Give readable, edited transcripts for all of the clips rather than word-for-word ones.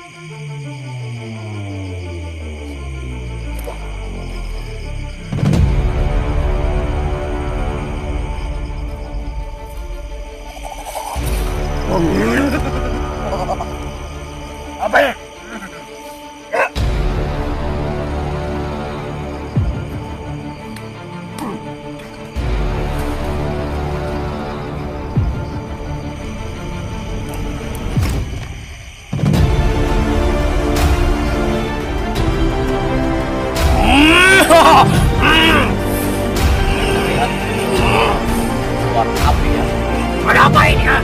Apa ya? Lihat keluar api ya. Ada apa ini ya?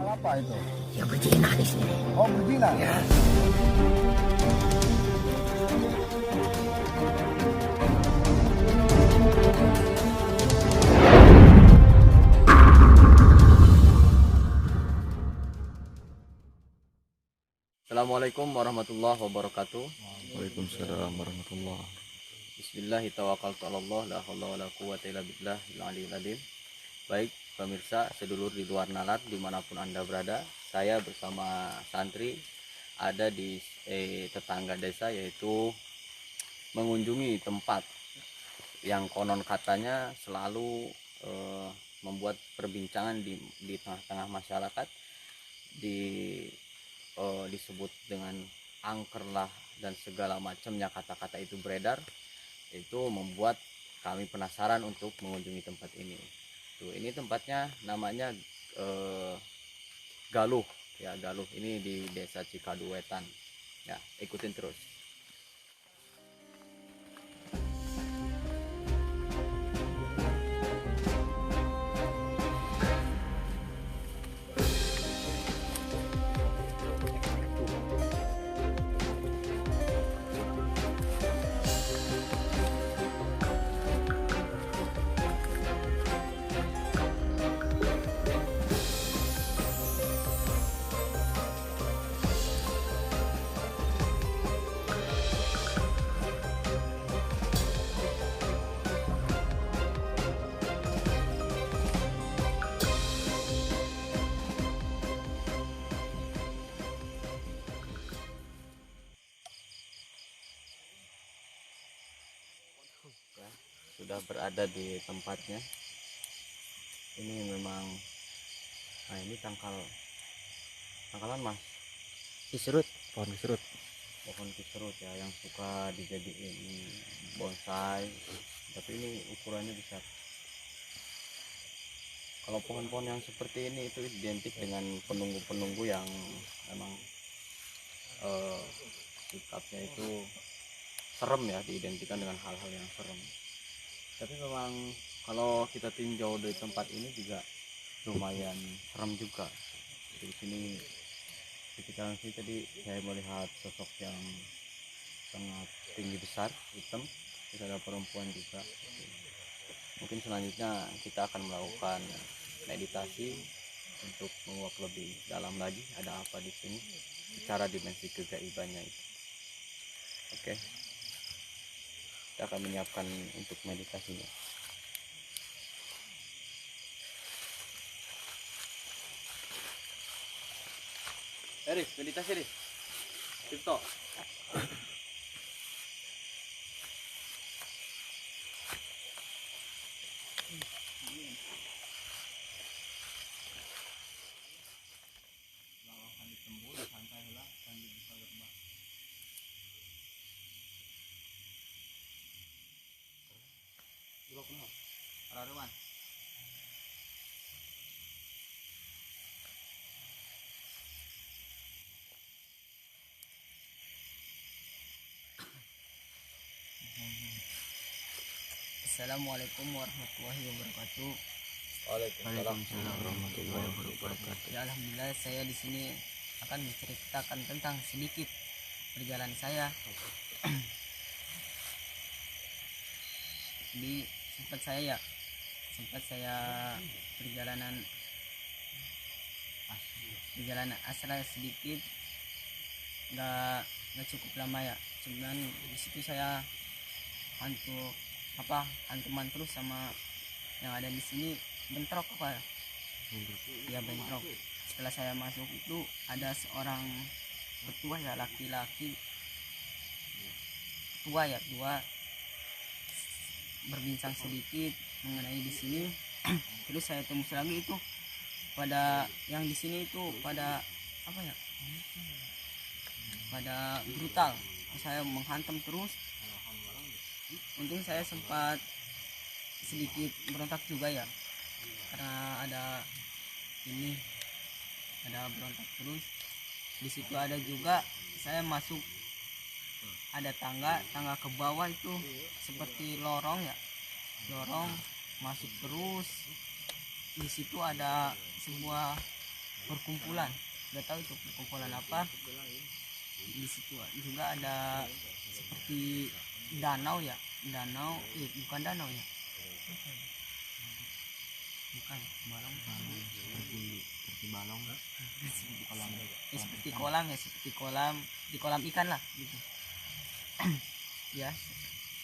Apa itu? Ya berzina di sini. Oh, berzina. Ya. Assalamualaikum warahmatullahi wabarakatuh. Waalaikumsalam warahmatullah. Bismillahirrahmanirrahim. La haula wala quwwata illa billahil aliyyil azim. Baik pemirsa sedulur di luar nalar dimanapun Anda berada, saya bersama santri ada di tetangga desa, yaitu mengunjungi tempat yang konon katanya selalu membuat perbincangan di tengah-tengah masyarakat, disebut dengan angker lah dan segala macamnya kata-kata itu beredar. Itu membuat kami penasaran untuk mengunjungi tempat ini. Tuh, ini tempatnya namanya Galuh ya, Galuh ini di Desa Cikaduwetan ya, ikutin terus. Sudah berada di tempatnya. Ini memang, nah ini tangkalan mas Diserut, pohon diserut. pohon kisrut ya, yang suka dijadiin bonsai, tapi ini ukurannya besar. Kalau pohon-pohon yang seperti ini itu identik dengan penunggu-penunggu yang memang sikapnya itu serem ya, diidentikan dengan hal-hal yang serem. Tapi memang kalau kita tinjau dari tempat ini juga lumayan serem juga. Di sini ketika sini tadi saya melihat sosok yang sangat tinggi besar, hitam. Terus ada perempuan juga. Mungkin selanjutnya kita akan melakukan meditasi untuk menguak lebih dalam lagi ada apa di sini secara dimensi kegaibannya itu. Oke. Kita akan menyiapkan untuk meditasinya. Eris, meditasi Eris. Cipto. Assalamualaikum warahmatullahi wabarakatuh. Waalaikumsalam warahmatullahi wabarakatuh. Ya, alhamdulillah saya di sini akan menceritakan tentang sedikit perjalanan saya di sempat saya perjalanan perjalanan astral sedikit, nggak cukup lama ya, cuman di situ saya hantuman terus sama yang ada di sini, bentrok apa ya, bentrok. Setelah saya masuk itu ada seorang petua ya, laki-laki tua ya, berbincang sedikit mengenai di sini. Terus saya tembus lagi itu pada yang di sini itu pada apa ya, pada brutal. Saya menghantam terus. Untung saya sempat sedikit berontak juga ya, karena ada berontak terus. Di situ ada juga saya masuk, ada tangga ke bawah itu seperti lorong ya, masuk terus. Di situ ada sebuah perkumpulan, nggak tahu itu perkumpulan apa. Di situ juga ada seperti danau, bukan danau ya, bukan balong, seperti balong, seperti kolam ya, seperti kolam, di kolam ikan lah gitu. Ya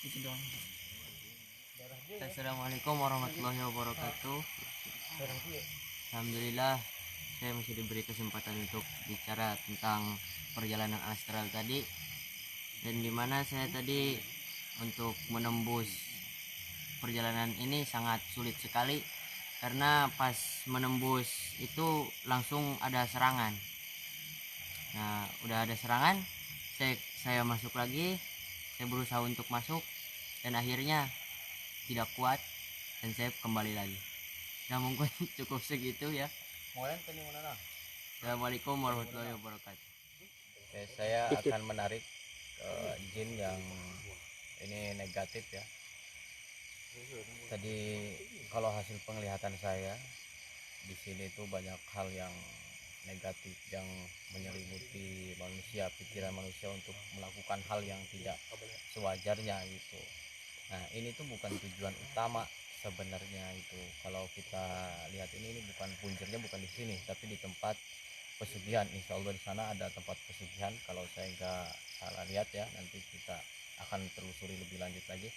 itu doang. Assalamualaikum warahmatullahi wabarakatuh. Alhamdulillah saya masih diberi kesempatan untuk bicara tentang perjalanan astral tadi, dan dimana saya tadi untuk menembus perjalanan ini sangat sulit sekali, karena pas menembus itu langsung ada serangan. Nah udah ada serangan, saya masuk lagi, saya berusaha untuk masuk dan akhirnya tidak kuat dan saya kembali lagi. Nah mungkin cukup segitu ya. Assalamualaikum warahmatullahi wabarakatuh. Oke, saya akan menarik jin yang ini negatif ya. Tadi kalau hasil penglihatan saya di sini tuh banyak hal yang negatif yang menyelimuti manusia, pikiran manusia untuk melakukan hal yang tidak sewajarnya gitu. Nah ini tuh bukan tujuan utama sebenarnya itu. Kalau kita lihat ini bukan punjernya, bukan di sini, tapi di tempat pesugihan. Insya Allah di sana ada tempat pesugihan kalau saya nggak salah lihat ya. Nanti kita akan telusuri lebih lanjut lagi.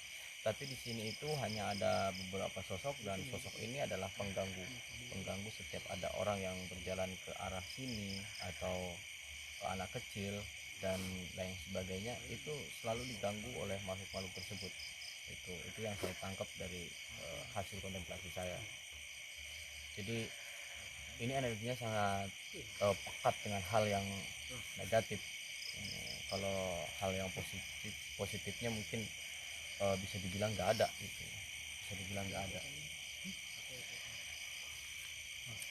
Tapi di sini itu hanya ada beberapa sosok, dan sosok ini adalah pengganggu setiap ada orang yang berjalan ke arah sini atau ke anak kecil dan lain sebagainya, itu selalu diganggu oleh makhluk-makhluk tersebut. Itu yang saya tangkap dari hasil kontemplasi saya. Jadi ini energinya sangat pekat dengan hal yang negatif. Kalau hal yang positifnya mungkin bisa dibilang nggak ada gitu,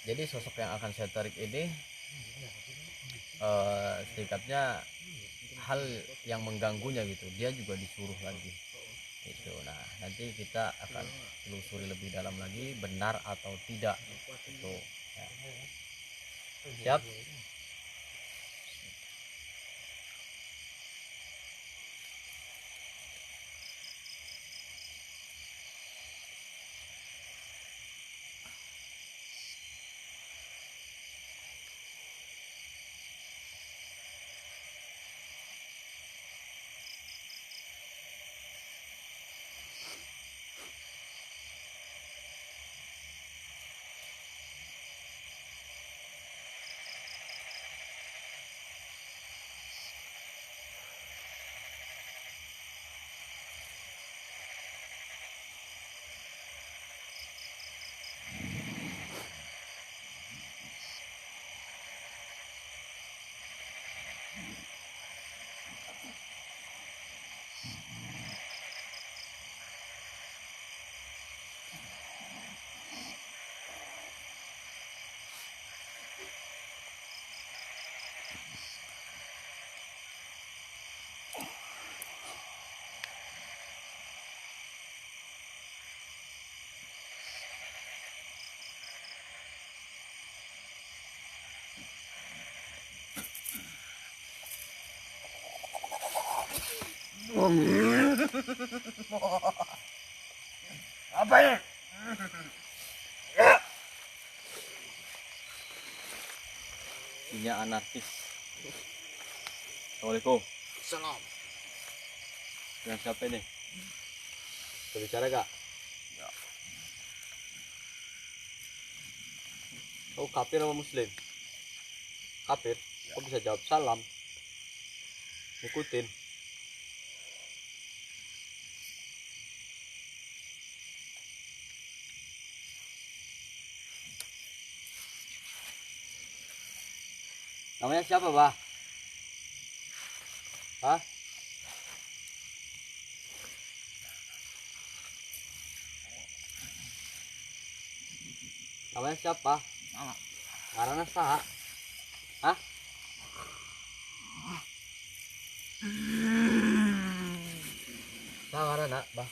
Jadi sosok yang akan saya tarik ini sedikatnya hal yang mengganggunya gitu, dia juga disuruh lagi itu. Nah nanti kita akan telusuri lebih dalam lagi benar atau tidak itu ya. Siap. Apa ya? Sinya anarkis. Assalamualaikum. Salam. Dengan siapa ini? Berbicara gak? Ya. Kau kafir sama muslim? Kafir? Kau bisa jawab salam. Ikutin. Namanya siapa, Bah? Hah? Namanya siapa? Karena sah. Hah? Sah karena, Bah.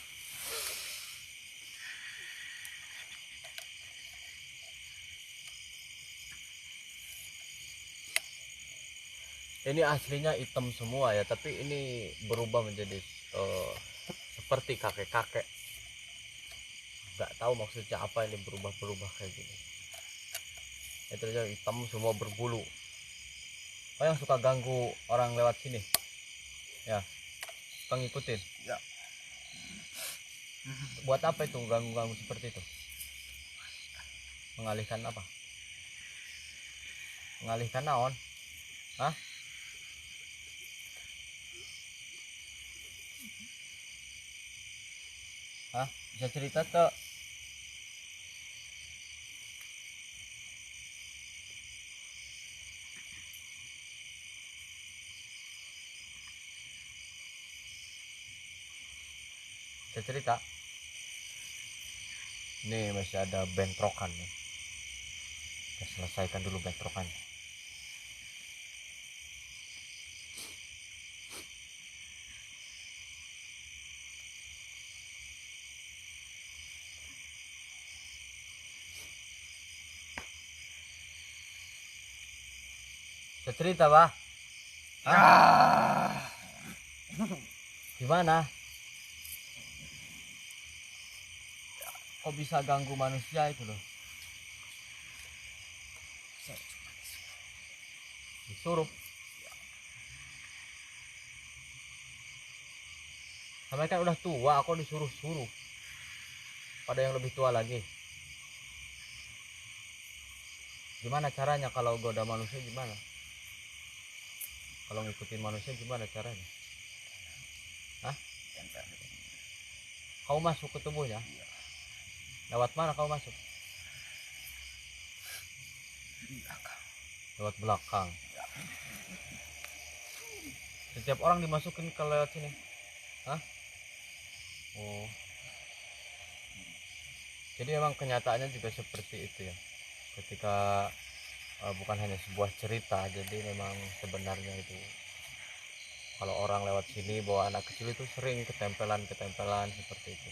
Ini aslinya hitam semua ya, tapi ini berubah menjadi seperti kakek-kakek. Nggak tahu maksudnya apa ini berubah-berubah kayak gini. Itu aja hitam semua berbulu. Oh, yang suka ganggu orang lewat sini? Ya, suka ngikutin? Ya. Buat apa itu ganggu-ganggu seperti itu? Mengalihkan apa? Mengalihkan naon? Hah? Hah? Bisa cerita tuh? Bisa cerita? Ini masih ada bentrokan nih. Kita selesaikan dulu bentrokan. Bisa cerita, Bah? Hah? Gimana? Kok bisa ganggu manusia itu loh? Disuruh. Sampai kan udah tua, aku disuruh-suruh. Pada yang lebih tua lagi. Gimana caranya kalau goda manusia gimana? Kalau ngikutin manusia gimana caranya? Hah? Kau masuk ke tubuhnya? Lewat mana kau masuk? Lewat belakang. Setiap orang dimasukin ke lewat sini? Hah? Oh. Jadi memang kenyataannya juga seperti itu ya. Ketika bukan hanya sebuah cerita, jadi memang sebenarnya itu kalau orang lewat sini bawa anak kecil itu sering ketempelan seperti itu.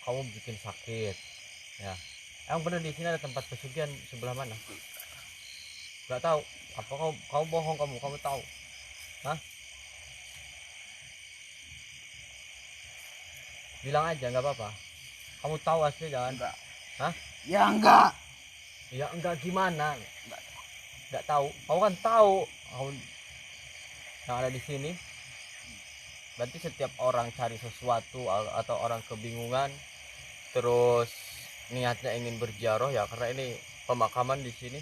Kamu bikin sakit ya. Emang bener di sini ada tempat pesugihan sebelah mana? Gak tahu. Apa kau bohong, kamu tahu? Hah? Bilang aja, nggak apa-apa. Kamu tahu asli jangan? Enggak. Hah? Ya enggak. Ya enggak gimana? Nggak tahu. Kau kan tahu. Kau yang ada di sini. Berarti setiap orang cari sesuatu atau orang kebingungan, terus niatnya ingin berziarah ya, karena ini pemakaman di sini.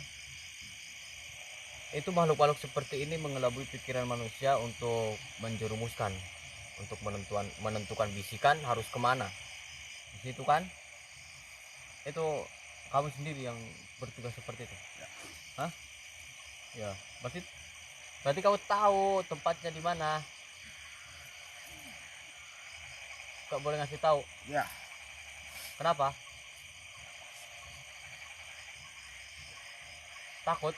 Itu makhluk-makhluk seperti ini mengelabui pikiran manusia untuk menjerumuskan, untuk menentukan bisikan harus kemana. Di situ kan? Itu kamu sendiri yang bertugas seperti itu. Hah? Ya, berarti kamu tahu tempatnya di mana. Gak boleh ngasih tahu. Ya. Kenapa? Takut?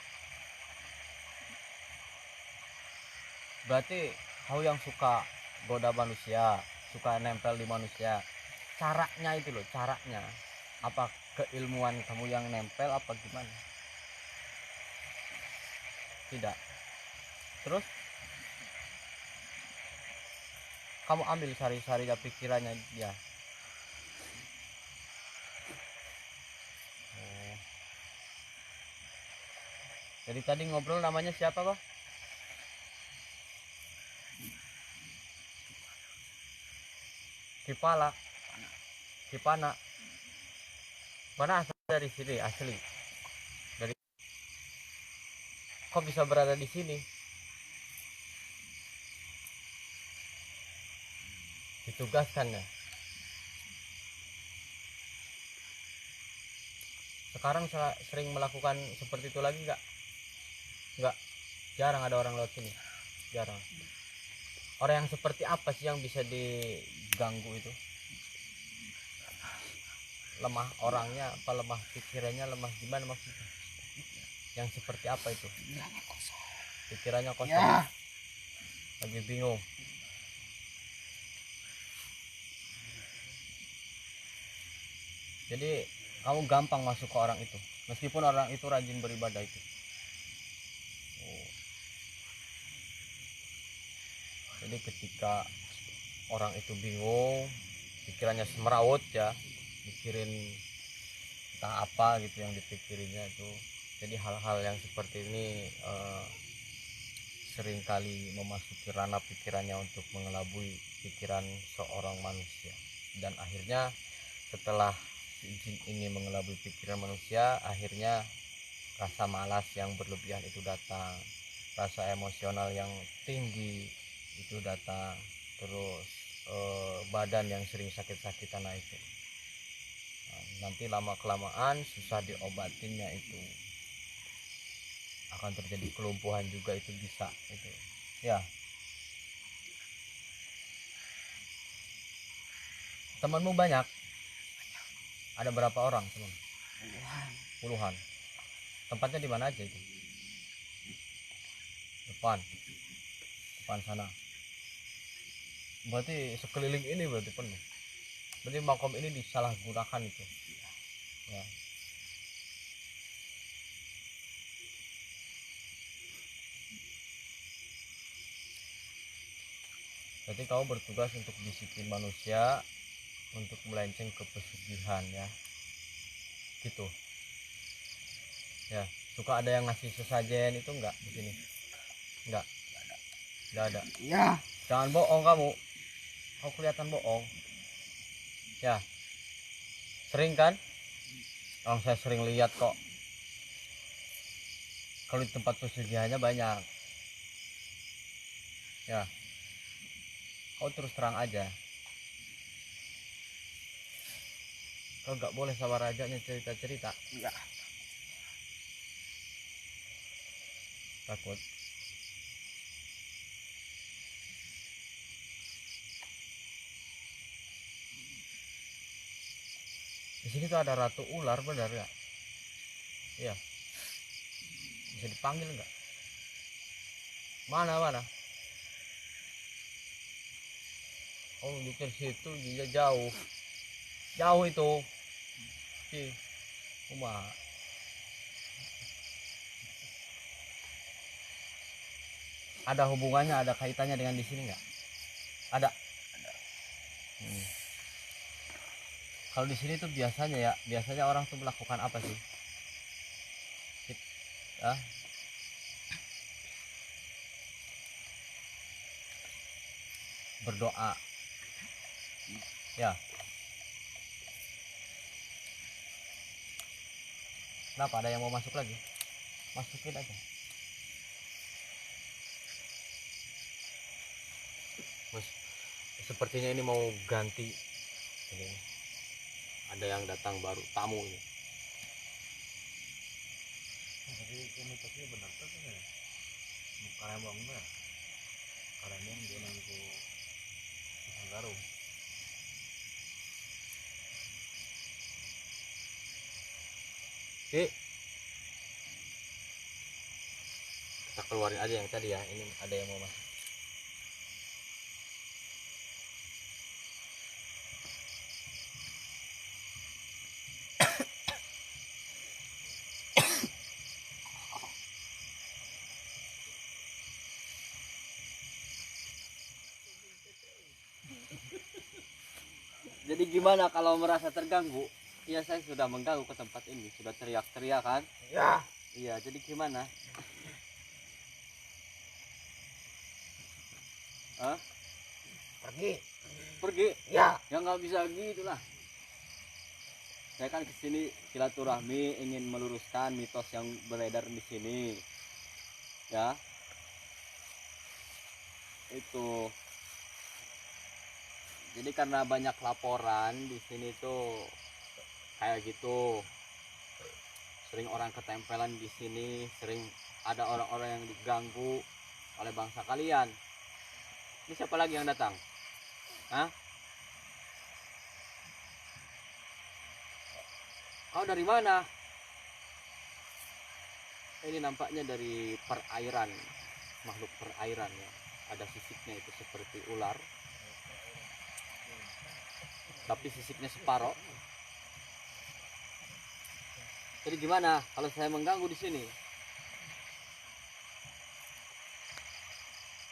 Berarti kau yang suka goda manusia, suka nempel di manusia. Caranya itu loh, caranya. Apa keilmuan kamu yang nempel apa gimana? Tidak. Terus kamu ambil sari-sari pikirannya dia. Jadi tadi ngobrol namanya siapa, Pak? Kipala. Kipana. Mana asal dari sini asli? Dari kok bisa berada di sini? Ditugaskan ya. Sekarang sering melakukan seperti itu lagi nggak, jarang ada orang lewat sini, jarang. Orang yang seperti apa sih yang bisa diganggu itu? Lemah orangnya apa lemah pikirannya, lemah gimana maksudnya? Yang seperti apa itu? Pikirannya kosong, Ya. lagi bingung. Jadi kamu gampang masuk ke orang itu, meskipun orang itu rajin beribadah itu. Oh. Jadi ketika orang itu bingung, pikirannya semerawut ya, mikirin entah apa gitu yang dipikirinnya itu. Jadi hal-hal yang seperti ini seringkali memasuki ranah pikirannya untuk mengelabui pikiran seorang manusia. Dan akhirnya setelah jin ini mengelabui pikiran manusia, akhirnya rasa malas yang berlebihan itu datang, rasa emosional yang tinggi itu datang, terus badan yang sering sakit-sakitan itu. Nanti lama kelamaan susah diobatinnya itu, akan terjadi kelumpuhan juga itu bisa itu ya. Temanmu banyak? Ada berapa orang teman? Puluhan. Tempatnya di mana aja itu? Depan sana. Berarti sekeliling ini berarti penuh. Berarti makom ini disalahgunakan itu. Ya. Berarti kamu bertugas untuk disiplin manusia, untuk melenceng ke pesugihan ya, gitu ya. Suka ada yang ngasih sesajen itu enggak di sini? Enggak ada Ya. Jangan bohong kamu kelihatan bohong ya. Sering kan? Saya sering lihat kok, kalau di tempat pesugihannya banyak ya. Kau terus terang aja, kau nggak boleh sama rajanya cerita-cerita. Ya. Takut. Di sini tuh ada ratu ular, benar nggak? Iya. Bisa dipanggil nggak? Mana? Oh, nunjukin situ, dia jauh itu. Si rumah. Ada hubungannya, ada kaitannya dengan di sini nggak? Ada. Kalau di sini tuh biasanya orang tuh melakukan apa sih? Berdoa. Ya. Kenapa ada yang mau masuk lagi? Masukin aja. Mas, sepertinya ini mau ganti. Ini ada yang datang baru, tamu ini. Tapi komunikasinya benar kan ya? Karembang benar. Karembang dia nangku Garung. Oke. Kita keluarin aja yang tadi ya. Ini ada yang mau masuk. Jadi gimana kalau merasa terganggu? Ya, saya sudah mengganggu ke tempat ini, sudah teriak-teriak kan? Ya. Iya, jadi gimana? Hah? Pergi. Pergi? Ya. Ya nggak bisa gitu lah. Saya kan kesini silaturahmi, ingin meluruskan mitos yang beredar di sini. Ya, itu. Jadi karena banyak laporan di sini tuh kayak gitu. Sering orang ketempelan di sini, sering ada orang-orang yang diganggu oleh bangsa kalian. Ini siapa lagi yang datang? Hah? Kau dari mana? Ini nampaknya dari perairan, makhluk perairan ya. Ada sisiknya itu seperti ular, tapi sisiknya separoh. Jadi gimana kalau saya mengganggu di sini?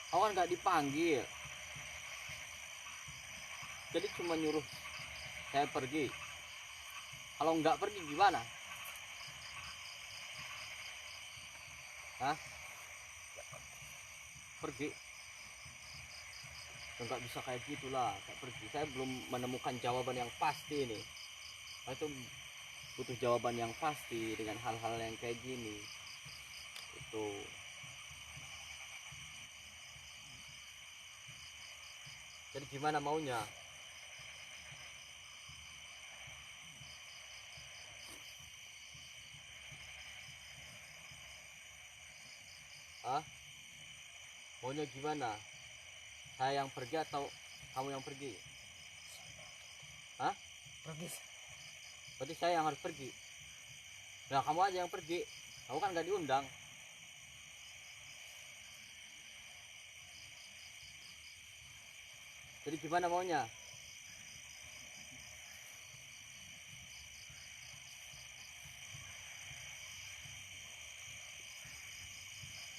Kau kan nggak dipanggil, jadi cuma nyuruh saya pergi. Kalau nggak pergi gimana? Hah? Pergi? Ya, nggak bisa kayak gitulah, kayak pergi. Saya belum menemukan jawaban yang pasti nih. Itu butuh jawaban yang pasti dengan hal-hal yang kayak gini. Itu. Jadi gimana maunya? Hah? Maunya gimana? Saya yang pergi atau kamu yang pergi? Hah? Pergi. Berarti saya yang harus pergi. Nah, kamu aja yang pergi. Kamu kan gak diundang. Jadi gimana maunya?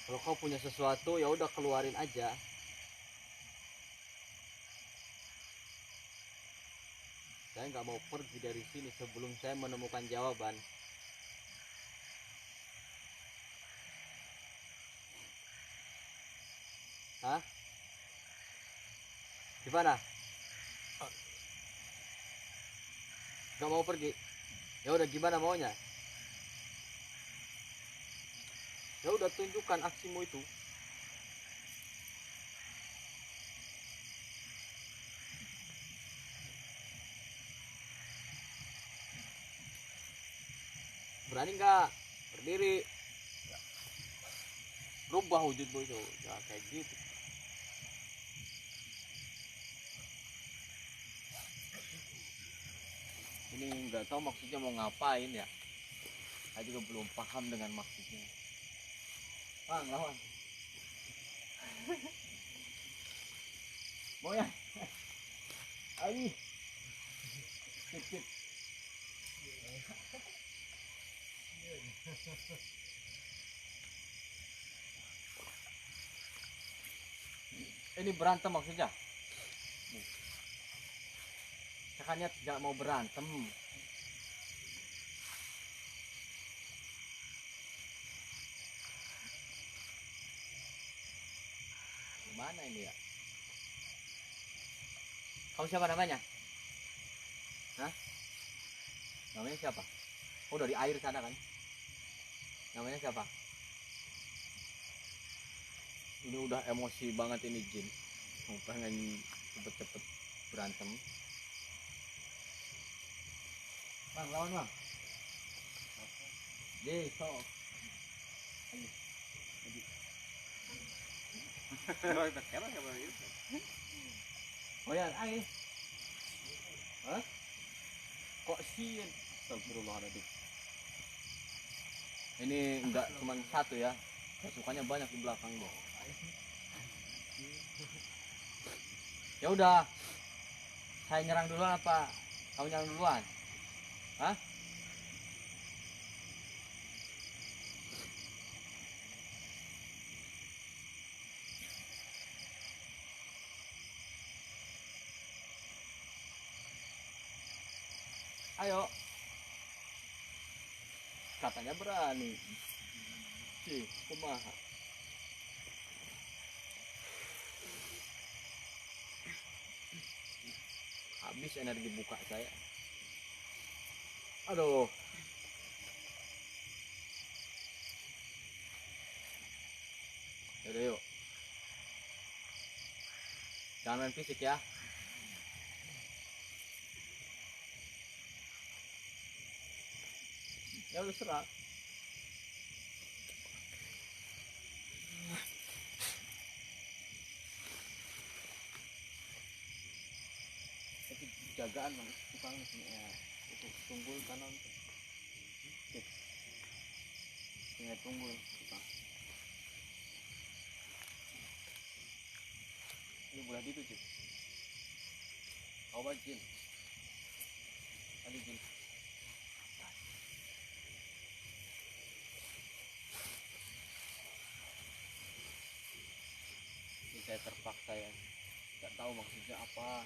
Kalau kau punya sesuatu ya udah keluarin aja. Saya nggak mau pergi dari sini sebelum saya menemukan jawaban. Hah? Gimana? Nggak mau pergi? Ya udah gimana maunya? Ya udah tunjukkan aksimu itu. Berani nggak? Berdiri. Rubah wujudmu itu. Ya kayak gitu. Ini nggak tahu maksudnya mau ngapain ya. Saya juga belum paham dengan maksudnya. Bang, lawan. Mau ya? Ayo. Sip, sip. Ini berantem maksudnya? Saya kan niat nggak mau berantem. Gimana ini ya? Kau siapa namanya? Hah? Namanya siapa? Oh, dari air sana kan? Namanya siapa? Ini udah emosi banget ini Jin. Mau pengen cepet-cepet berantem. Bang, lawan bang. Jadi, so. Oh ya, air. Hah? Kok sih? Astagfirullahaladzim. Ini enggak cuma satu ya, pasukannya banyak di belakangnya. Ya udah, saya nyerang duluan apa kamu nyerang duluan? Hah? Ayo. Katanya berani. Kumaha. Habis energi buka saya. Aduh. Yaudah yuk. Jangan main fisik ya. Ya lu serang. Tapi jagaan bang, tukang sini ya. Itu tunggul kanan tuh. Tuh. Sungai tunggul tukang. Ini bulan itu Cik. Awal Jin. Tadi Jin. Ini saya terpaksa ya. Gak tahu maksudnya apa.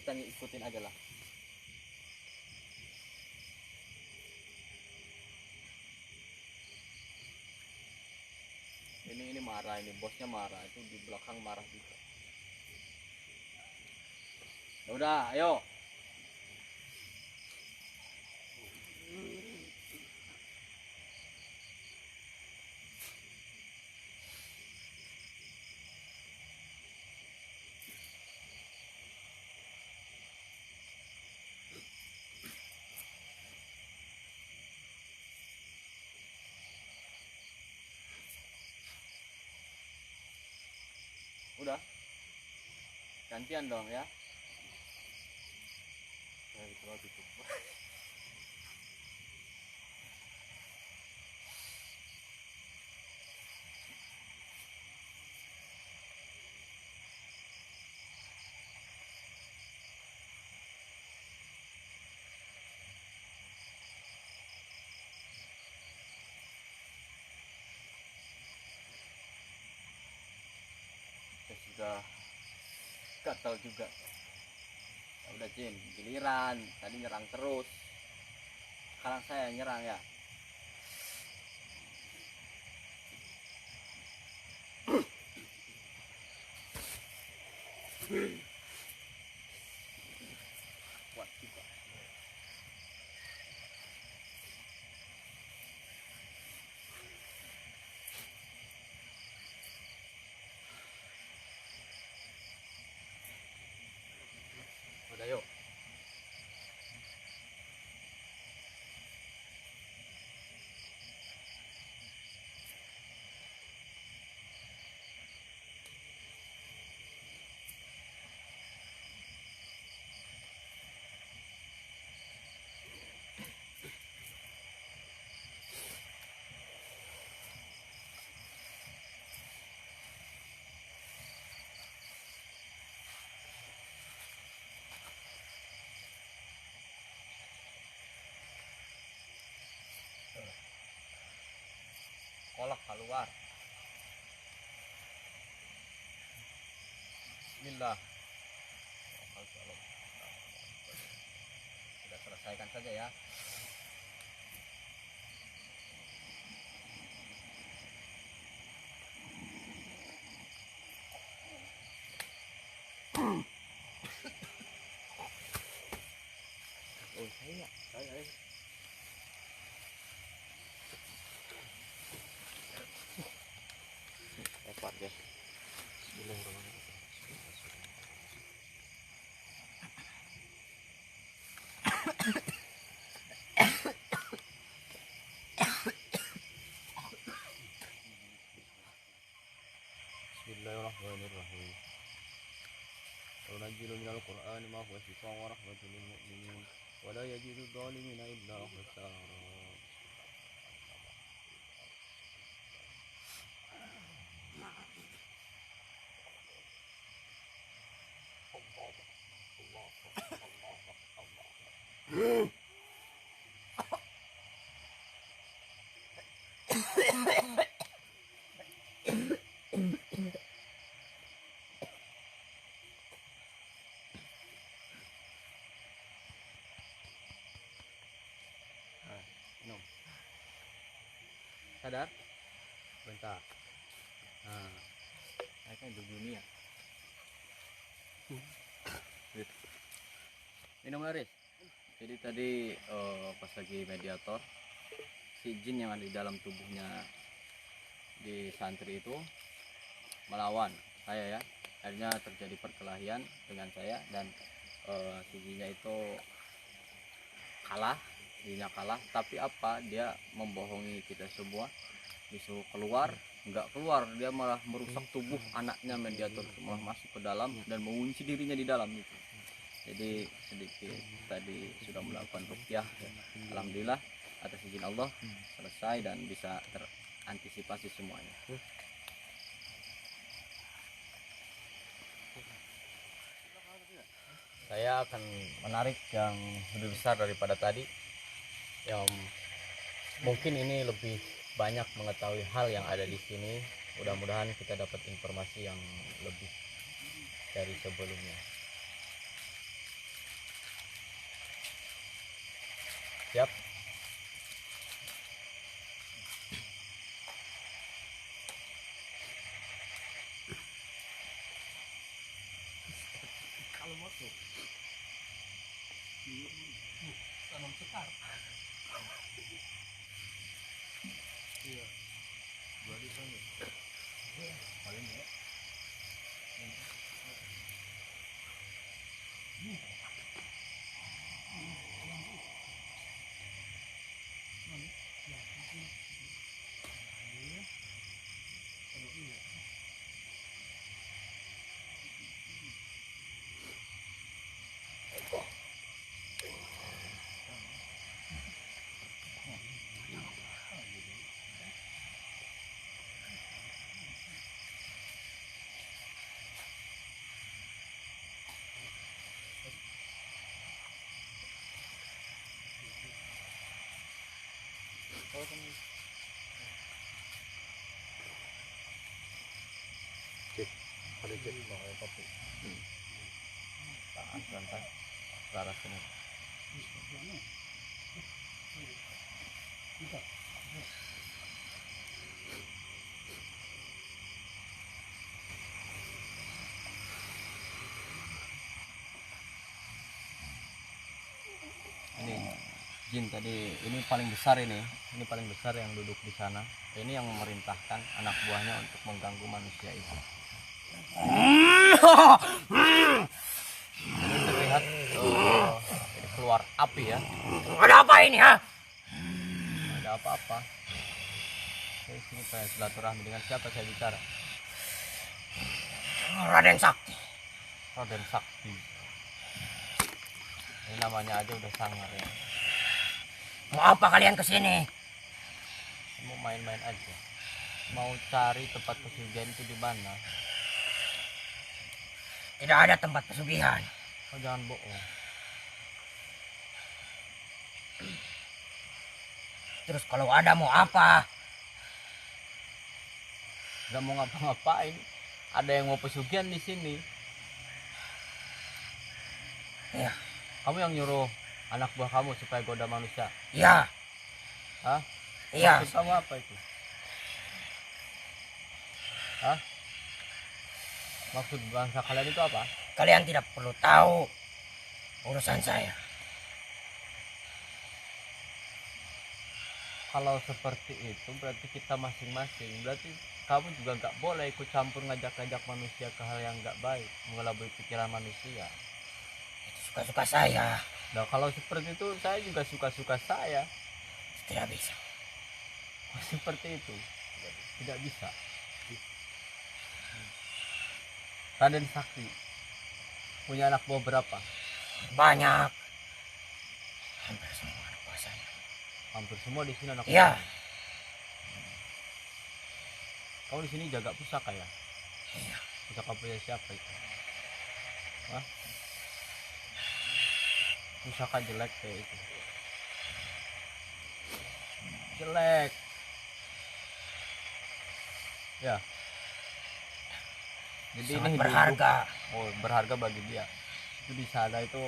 Kita ngikutin aja lah. Ini marah, ini bosnya marah, itu di belakang marah juga. Ya udah, ayo. Udah. Gantian dong ya. Saya sudah gatal juga. Ya udah Jin, giliran tadi nyerang terus. Sekarang saya nyerang ya. Kuat juga. Udah yuk. Kolak keluar. Bismillah. Sudah selesaikan saja ya. Oh saya. Hebat ya. Bismillahirrahmanirrahim. وننزل من القرآن ما هو شفاء ورحمة للمؤمنين ولا يزيد الظالمين إلا خسارا. Minum. Sadar? bentar. Nah, saya kan hidup dunia. Minum Laris. Jadi tadi pas lagi mediator, si jin yang ada di dalam tubuhnya di santri itu melawan saya ya. Akhirnya terjadi perkelahian dengan saya dan si jinnya itu kalah. Jinnya kalah, tapi apa? Dia membohongi kita semua. Disuruh keluar, nggak keluar, dia malah merusak tubuh anaknya mediator, malah masuk ke dalam dan mengunci dirinya di dalam itu. Jadi sedikit tadi sudah melakukan ruqyah ya. Alhamdulillah atas izin Allah selesai dan bisa terantisipasi semuanya. Saya akan menarik yang lebih besar daripada tadi, yang mungkin ini lebih banyak mengetahui hal yang ada di sini. Mudah-mudahan kita dapat informasi yang lebih dari sebelumnya. Siap. Kalau masuk tanam sekar. Iya. Berarti kan paling ya. Ada cek bawa kopi. Tahan santai. Laras ini. Ini jin tadi, ini paling besar ini paling besar yang duduk di sana. Ini yang memerintahkan anak buahnya untuk mengganggu manusia itu. Ini terlihat ini keluar api ya. Ada apa ini ha? Ada apa-apa. Saya sini pengen silaturahmi. Dengan siapa saya bicara? Raden Sakti. Raden Sakti. Ini namanya aja udah sangar ya. Mau apa kalian kesini? Mau main-main aja. Mau cari tempat pesugihan itu di mana? Tidak ada tempat pesugihan. Oh, jangan bohong. Terus kalau ada mau apa? Gak mau ngapa-ngapain. Ada yang mau pesugihan di sini. Ya, Kamu yang nyuruh anak buah kamu supaya goda manusia. iya, Hah? iya. Maksud kamu apa itu? Hah? Maksud bangsa kalian itu apa? Kalian tidak perlu tahu urusan saya. Kalau seperti itu berarti kita masing-masing. Berarti kamu juga nggak boleh ikut campur ngajak-ngajak manusia ke hal yang nggak baik, mengelabui pikiran manusia. Itu suka-suka saya. Nah kalau seperti itu saya juga suka-suka saya. Tidak bisa. Seperti itu tidak bisa. Raden Sakti punya anak buah berapa? Banyak. Hampir semua anak buah saya. Hampir semua di sini anak Iya. buah. Kamu di sini jaga pusaka ya? Iya. Pusaka punya siapa itu? Hah? Pusaka jelek kayak itu. Jelek. Ya. Jadi Sangat ini berharga. Oh, berharga bagi dia. Itu di sana itu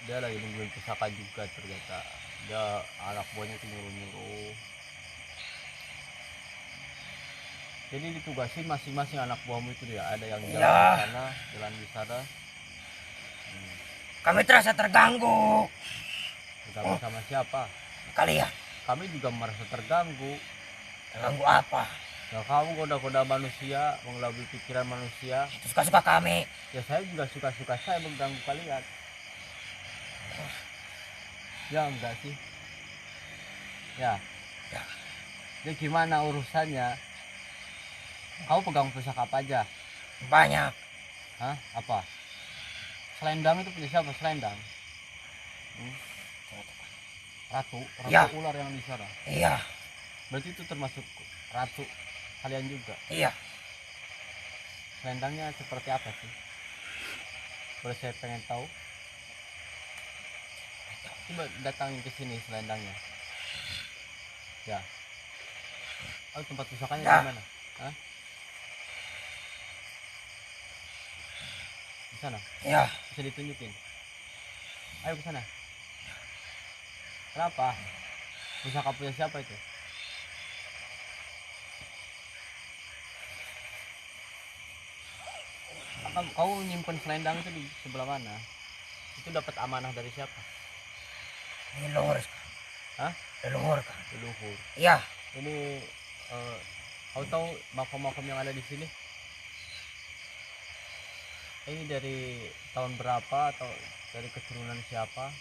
dia lagi nungguin pusaka juga ternyata. Dia anak buahnya itu nyuruh-nyuruh. Jadi ditugasin masing-masing anak buahmu itu ya, ada yang jalan Iya. di sana, jalan di sana. Kami terasa terganggu. Terganggu sama siapa? Kalian Kami juga merasa terganggu. terganggu apa? Ya kamu goda-goda manusia, mengelabui pikiran manusia. Itu suka-suka kami. Ya saya juga suka-suka saya mengganggu kalian. Ya enggak sih? Ya. Ya. Jadi gimana urusannya? Kamu pegang pusaka apa aja? Banyak. Hah? Apa? Selendang itu punya siapa? Selendang? Ratu Ya. ular yang di sana. Iya, Berarti itu termasuk ratu kalian juga. iya. Selendangnya seperti apa sih? Boleh saya pengen tahu? Coba datangin ke sini selendangnya. Ya. Oh, tempat pusakanya Ya. di mana? Hah? Di sana. Iya. Bisa ditunjukin. Ayo ke sana. Kenapa? Pusaka punya siapa itu? Kau nyimpen selendang itu di sebelah mana? Itu dapat amanah dari siapa? Leluhur. Hah? Leluhur kan. Leluhur. Iya. Ini kau tahu makam-makam yang ada di sini? Ini dari tahun berapa atau dari keturunan siapa?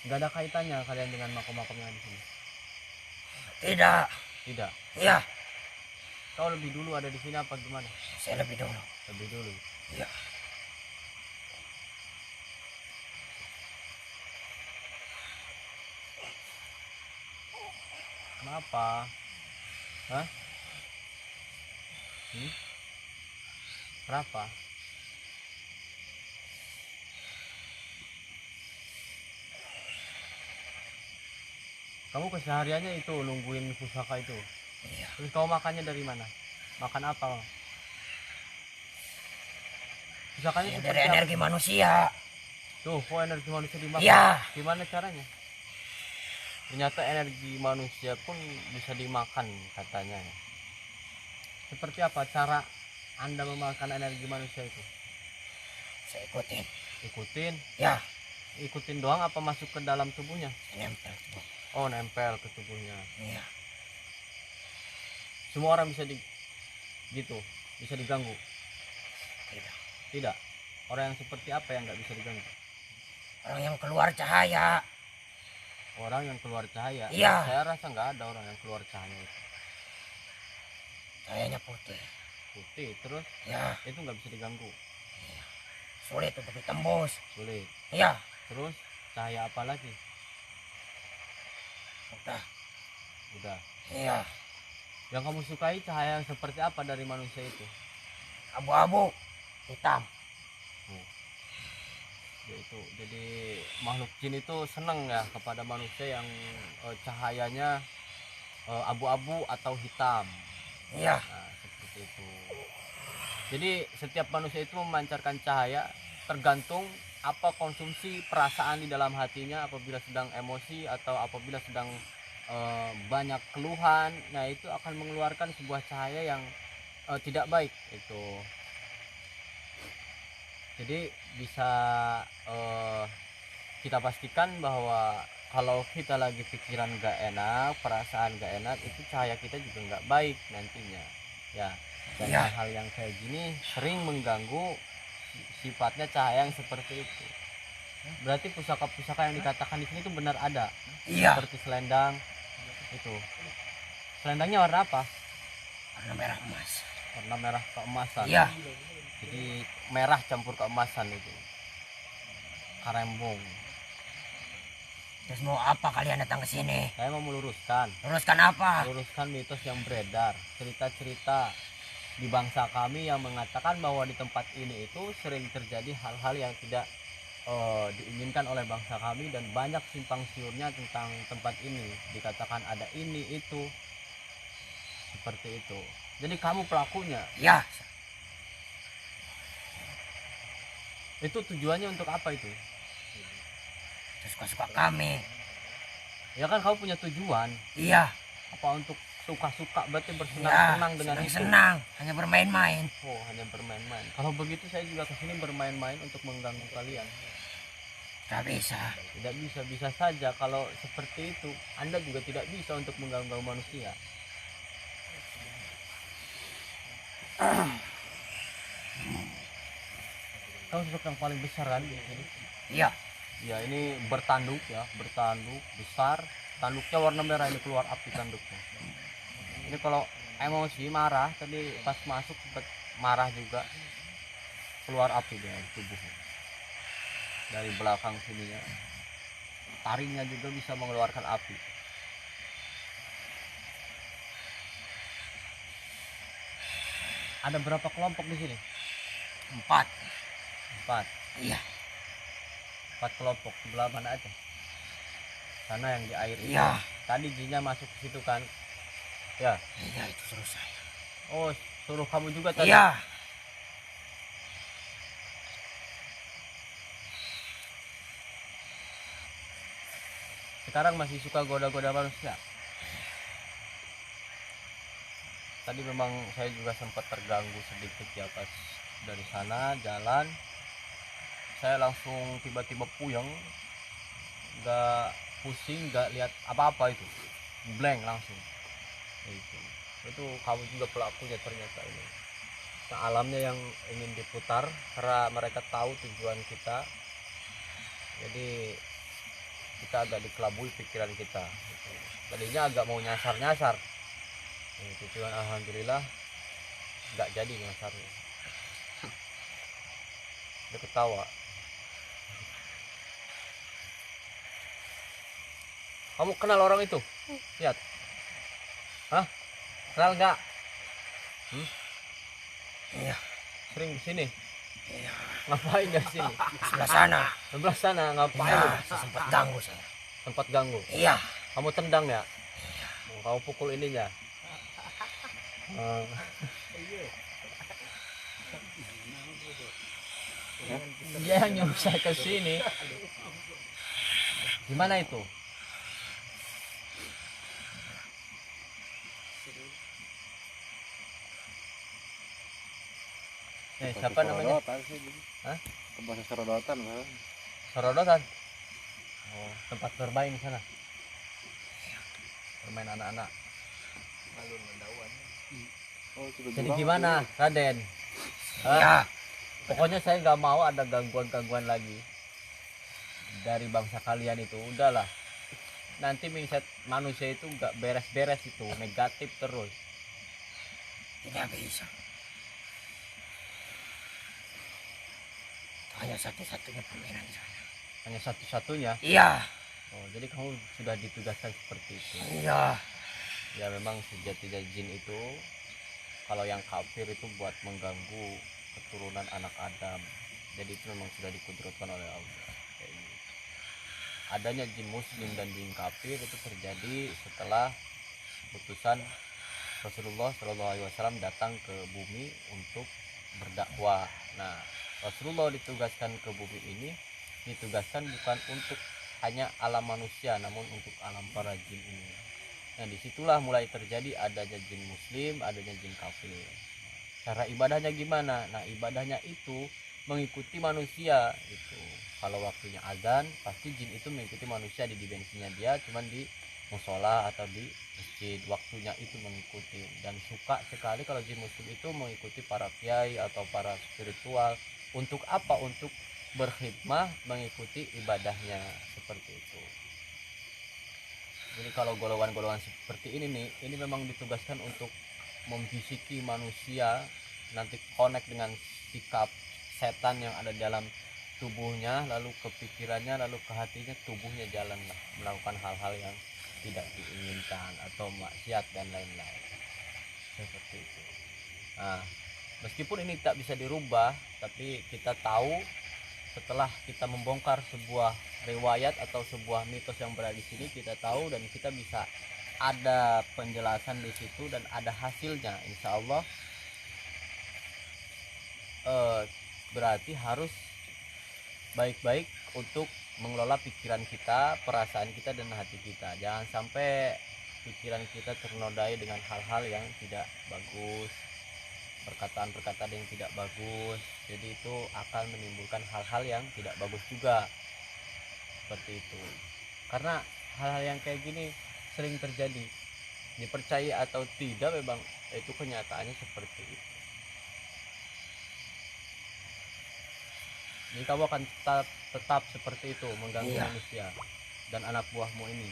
Nggak ada kaitannya kalian dengan makam-makam yang ada di sini? Tidak. Tidak. Iya. Kau lebih dulu ada di sini apa gimana? Saya lebih dulu. Lebih dulu. Iya. Kenapa? Hah? Kenapa? Kamu kesehariannya itu nungguin pusaka itu. Iya. Terus kau makannya dari mana? Makan apa? Pusakanya Ini seperti dari apa? energi manusia. Tuh, kok energi manusia dimakan? Iya. Gimana caranya? Ternyata energi manusia pun bisa dimakan katanya. Seperti apa cara Anda memakan energi manusia itu? Saya ikutin. Ikutin, Ya. ikutin doang apa masuk ke dalam tubuhnya? Nempel tuh. Oh, nempel ke tubuhnya. Iya. Semua orang bisa bisa diganggu. Tidak. Tidak. Orang yang seperti apa yang nggak bisa diganggu? Orang yang keluar cahaya. Orang yang keluar cahaya. Iya. Saya rasa nggak ada orang yang keluar cahaya itu. Cahayanya putih. Putih terus Ya. itu nggak bisa diganggu. Sulit untuk ditembus. Sulit. Iya. Terus cahaya apa lagi? Udah. Udah. Iya. Yang kamu sukai cahaya yang seperti apa dari manusia itu? Abu-abu. Hitam. Yaitu jadi makhluk jin itu senang ya kepada manusia yang cahayanya abu-abu atau hitam. Iya. Nah, seperti itu. Jadi setiap manusia itu memancarkan cahaya tergantung apa konsumsi perasaan di dalam hatinya apabila sedang emosi atau apabila sedang banyak keluhan. Nah, itu akan mengeluarkan sebuah cahaya yang tidak baik itu. Jadi bisa kita pastikan bahwa kalau kita lagi pikiran gak enak, perasaan gak enak, itu cahaya kita juga nggak baik nantinya ya. Dan Iya. hal-hal yang kayak gini sering mengganggu sifatnya cahaya yang seperti itu. Berarti pusaka-pusaka yang dikatakan di sini itu benar ada. Iya. Seperti selendang itu. Selendangnya warna apa? Warna merah emas. Warna merah keemasan. Iya. Jadi merah campur keemasan itu. Karembong. Terus mau apa kalian datang ke sini? Saya mau meluruskan Luruskan apa? mitos yang beredar, cerita-cerita di bangsa kami yang mengatakan bahwa di tempat ini itu sering terjadi hal-hal yang tidak diinginkan oleh bangsa kami, dan banyak simpang siurnya tentang tempat ini. Dikatakan ada ini itu seperti itu. Jadi kamu pelakunya. Ya. Itu tujuannya untuk apa itu? Terus suka-suka kami. Ya kan kamu punya tujuan. Iya. apa untuk suka-suka, berarti Ya, bersenang-senang dengan itu. senang, hanya bermain-main. Oh, hanya bermain-main. Kalau begitu saya juga kesini bermain-main untuk mengganggu kalian. Gak bisa. Tidak bisa, bisa saja kalau seperti itu Anda juga tidak bisa untuk mengganggu manusia. Kamu sosok yang paling besar kan di sini? Iya. Ya, ini bertanduk ya, bertanduk besar. Tanduknya warna merah, ini keluar api tanduknya. Ini kalau emosi marah tadi pas masuk sempat marah juga, keluar api dari tubuhnya. Dari belakang sininya. Taringnya juga bisa mengeluarkan api. Ada berapa kelompok di sini? 4. 4. Iya. 4 kelompok. Sebelah mana aja? Sana yang di air itu. Iya. Tadi jinnya masuk ke situ kan? Ya. Iya, itu suruh saya. Oh, suruh kamu juga tadi? Iya. Sekarang masih suka goda-goda manusia. Tadi memang saya juga sempat terganggu sedikit ya pas dari sana jalan. Saya langsung tiba-tiba puyeng, nggak pusing, nggak lihat apa-apa, itu blank langsung. Itu kamu juga pelakunya ternyata ini. Nah, alamnya yang ingin diputar karena mereka tahu tujuan kita. Jadi kita agak dikelabui pikiran kita. Tadinya agak mau nyasar-nyasar. Tujuan alhamdulillah nggak jadi nyasarnya. Dia ketawa. Kamu kenal orang itu? Lihat. Hah? Kenal nggak? Iya. Sering di sini? Iya. Ngapain di sini? Sebelah sana. Sebelah sana ngapain? Iya, sempat ganggu saya. Sempat ganggu. Iya. Kamu tendang ya? Kamu pukul ininya. Dia yang nyuruh saya ke sini. Gimana itu? Siapa namanya? Hah? Bahasa Sorodotan kan? Sorodotan. Oh, tempat bermain sana. Bermain anak-anak. Oh, Jadi gimana, Raden? Hah? Iya. Pokoknya saya nggak mau ada gangguan-gangguan lagi dari bangsa kalian itu. Udahlah. Nanti mindset manusia itu nggak beres-beres, itu negatif terus. Tidak bisa. Hanya satu-satunya permainan saya. Hanya satu-satunya. Iya. Oh, jadi kamu sudah ditugaskan seperti itu. Iya. Ya memang sejatinya jin itu, kalau yang kafir itu buat mengganggu keturunan anak Adam. Jadi itu memang sudah dikudratkan oleh Allah. Kayak gitu. Adanya jin muslim dan jin kafir itu terjadi setelah putusan Rasulullah SAW datang ke bumi untuk berdakwah. Nah, Rasulullah ditugaskan ke bumi ini, ditugaskan bukan untuk hanya alam manusia, namun untuk alam para jin ini. Nah, disitulah mulai terjadi adanya jin muslim, adanya jin kafir. Cara ibadahnya gimana? Nah, ibadahnya itu mengikuti manusia itu. Kalau waktunya azan, pasti jin itu mengikuti manusia di dimensinya dia, cuman di musola atau di masjid, waktunya itu mengikuti. Dan suka sekali kalau jin muslim itu mengikuti para kiai atau para spiritual. Untuk apa? Untuk berkhidmah, mengikuti ibadahnya, seperti itu. Jadi kalau golongan-golongan seperti ini nih, ini memang ditugaskan untuk membisiki manusia, nanti connect dengan sikap setan yang ada dalam tubuhnya, lalu ke pikirannya, lalu ke hatinya, tubuhnya jalanlah melakukan hal-hal yang tidak diinginkan atau maksiat dan lain-lain, seperti itu. Nah, meskipun ini tak bisa dirubah, tapi kita tahu setelah kita membongkar sebuah riwayat atau sebuah mitos yang berada di sini, kita tahu dan kita bisa ada penjelasan di situ dan ada hasilnya, insya Allah. Berarti harus baik-baik untuk mengelola pikiran kita, perasaan kita dan hati kita. Jangan sampai pikiran kita ternodai dengan hal-hal yang tidak bagus, perkataan-perkataan yang tidak bagus. Jadi itu akan menimbulkan hal-hal yang tidak bagus juga, seperti itu. Karena hal-hal yang kayak gini sering terjadi, dipercaya atau tidak, memang itu kenyataannya seperti itu. Jadi kamu akan tetap seperti itu, mengganggu manusia dan anak buahmu ini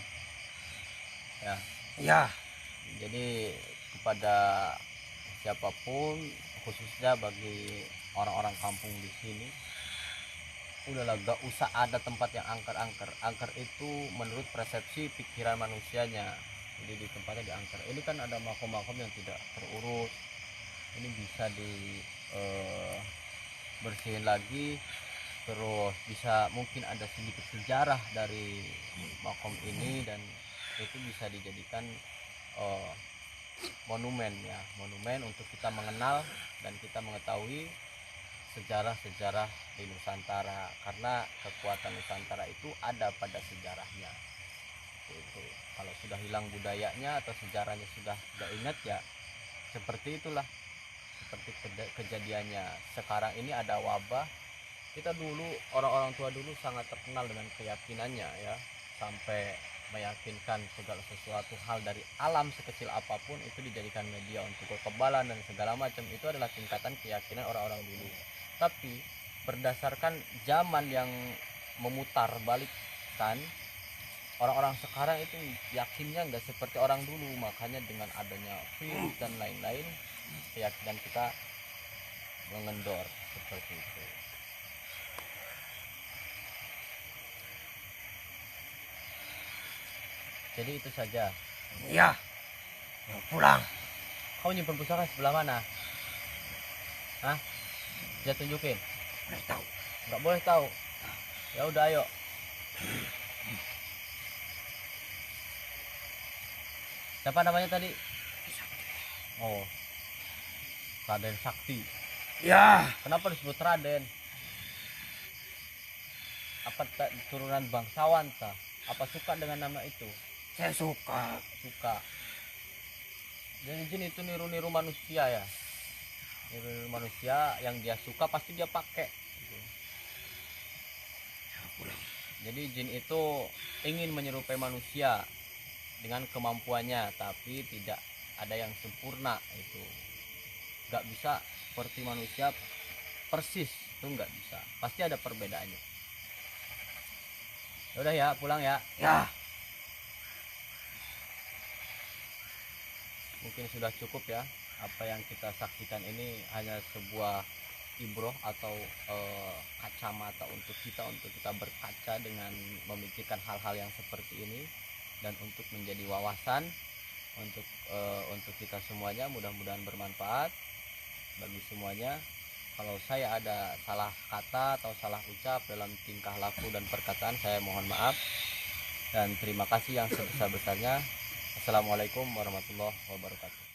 ya. Iya. Jadi kepada siapapun, khususnya bagi orang-orang kampung di sini, udahlah gak usah ada tempat yang angker-angker. Angker itu menurut persepsi pikiran manusianya. Jadi di tempatnya diangker. Ini kan ada makom-makom yang tidak terurus, ini bisa di bersihin lagi, terus bisa mungkin ada sedikit sejarah dari makom ini, dan itu bisa dijadikan monumen ya, monumen untuk kita mengenal dan kita mengetahui sejarah-sejarah di Nusantara, karena kekuatan Nusantara itu ada pada sejarahnya. Itu kalau sudah hilang budayanya atau sejarahnya sudah tidak ingat ya, seperti itulah, seperti kejadiannya sekarang ini ada wabah. Kita dulu, orang-orang tua dulu sangat terkenal dengan keyakinannya ya, sampai meyakinkan segala sesuatu hal dari alam sekecil apapun itu dijadikan media untuk kekebalan dan segala macam. Itu adalah tingkatan keyakinan orang-orang dulu. Tapi berdasarkan zaman yang memutar balikkan, orang-orang sekarang itu yakinnya nggak seperti orang dulu. Makanya dengan adanya virus dan lain-lain, keyakinan kita mengendor seperti itu. Jadi itu saja. Iya. Mau pulang. Kau nyimpen pusaka sebelah mana? Hah? Dia tunjukin. Boleh tahu. Nggak boleh tahu. Ya udah, ayo. Siapa namanya tadi? Oh, Raden Sakti. Ya. Kenapa disebut Raden? Apa turunan bangsawan kah? Apa suka dengan nama itu? Saya suka. Jadi jin itu niru-niru manusia ya, niru manusia, yang dia suka pasti dia pakai. Jadi jin itu ingin menyerupai manusia dengan kemampuannya, tapi tidak ada yang sempurna. Itu nggak bisa seperti manusia persis, itu nggak bisa, pasti ada perbedaannya. Udah ya, pulang ya. Ya. Mungkin sudah cukup ya, apa yang kita saksikan ini hanya sebuah ibroh atau kacamata untuk kita berkaca dengan memikirkan hal-hal yang seperti ini, dan untuk menjadi wawasan untuk kita semuanya. Mudah-mudahan bermanfaat bagi semuanya. Kalau saya ada salah kata atau salah ucap dalam tingkah laku dan perkataan, saya mohon maaf, dan terima kasih yang sebesar-besarnya. Assalamualaikum warahmatullahi wabarakatuh.